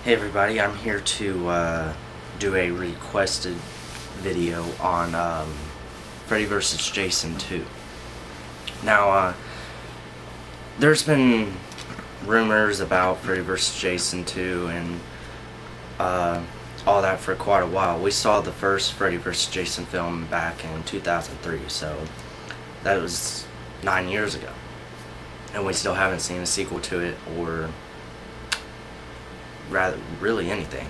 Hey everybody, I'm here to do a requested video on Freddy vs. Jason 2. Now, there's been rumors about Freddy vs. Jason 2 and all that for quite a while. We saw the first Freddy vs. Jason film back in 2003, so that was 9 years ago. And we still haven't seen a sequel to it, or rather, really anything.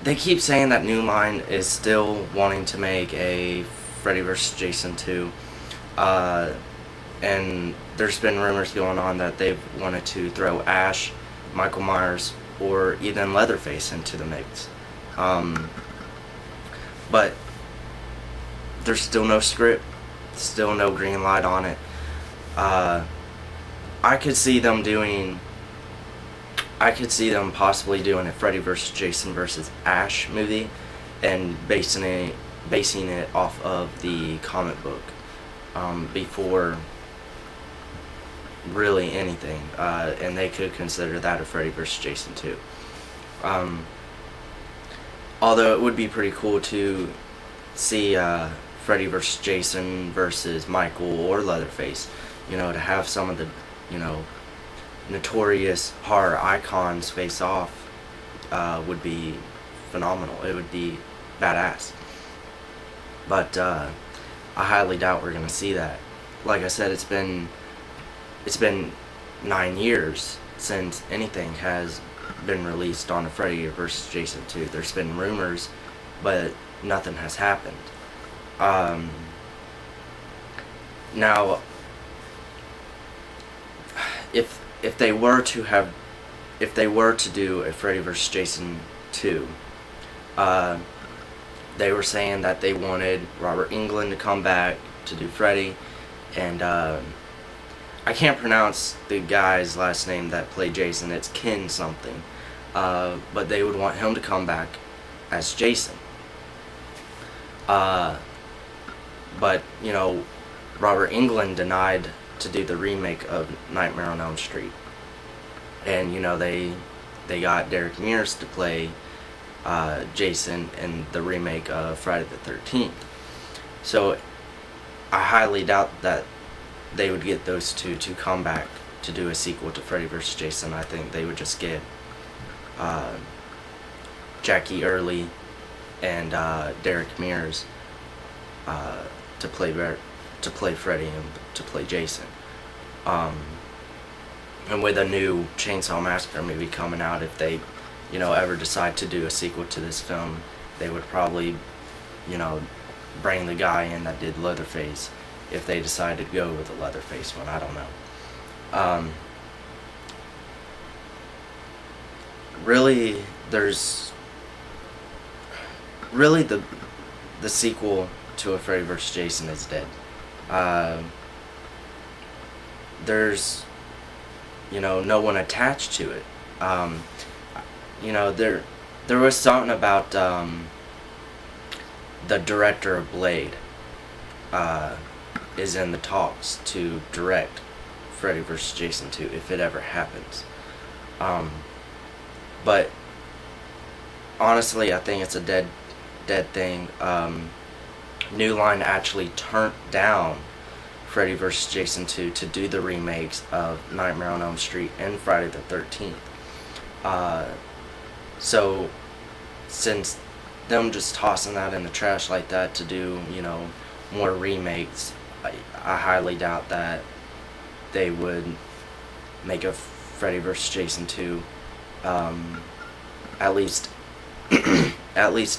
They keep saying that New Line is still wanting to make a Freddy vs. Jason 2, and there's been rumors going on that they've wanted to throw Ash, Michael Myers, or even Leatherface into the mix. But there's still no script, still no green light on it. I could see them possibly doing a Freddy vs. Jason vs. Ash movie and basing it off of the comic book before really anything, and they could consider that a Freddy vs. Jason 2. Although it would be pretty cool to see Freddy vs. Jason versus Michael or Leatherface, to have some of the notorious horror icons face off would be phenomenal. It would be badass. But I highly doubt we're gonna see that. Like I said, it's been 9 years since anything has been released on a Freddy vs. Jason 2. There's been rumors, but nothing has happened. Now, if they were to do a Freddy vs. Jason 2, they were saying that they wanted Robert Englund to come back to do Freddy, and I can't pronounce the guy's last name that played Jason. It's Ken something, but they would want him to come back as Jason. But Robert Englund denied to do the remake of Nightmare on Elm Street, and they got Derek Mears to play Jason in the remake of Friday the 13th. So I highly doubt that they would get those two to come back to do a sequel to Freddy vs. Jason. I think they would just get Jackie Earle and Derek Mears to play Freddy and to play Jason. And with a new Chainsaw Massacre movie coming out, if they, ever decide to do a sequel to this film, they would probably, bring the guy in that did Leatherface, if they decide to go with the Leatherface one. I don't know. Really, the sequel to a Freddy vs. Jason is dead. There's no one attached to it. There was something about the director of Blade is in the talks to direct Freddy vs. Jason 2 if it ever happens. But honestly, I think it's a dead thing. New Line actually turned down Freddy vs. Jason 2 to do the remakes of Nightmare on Elm Street and Friday the 13th. So since them just tossing that in the trash like that to do, more remakes, I highly doubt that they would make a Freddy vs. Jason 2, at least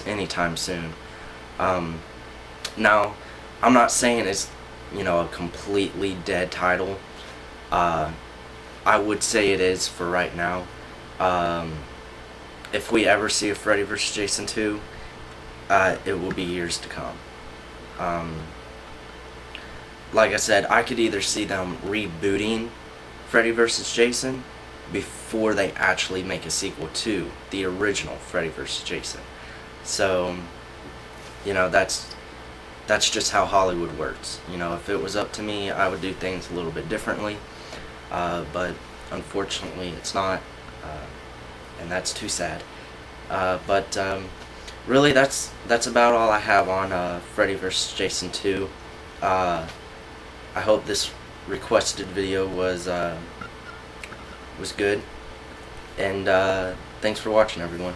anytime soon. Now, I'm not saying it's a completely dead title. I would say it is for right now. If we ever see a Freddy vs. Jason 2, it will be years to come. Like I said, I could either see them rebooting Freddy vs. Jason before they actually make a sequel to the original Freddy vs. Jason. So, that's just how Hollywood works. If it was up to me, I would do things a little bit differently. But unfortunately it's not, and that's too sad. But really, that's about all I have on Freddy vs. Jason 2. I hope this requested video was good, and thanks for watching, everyone.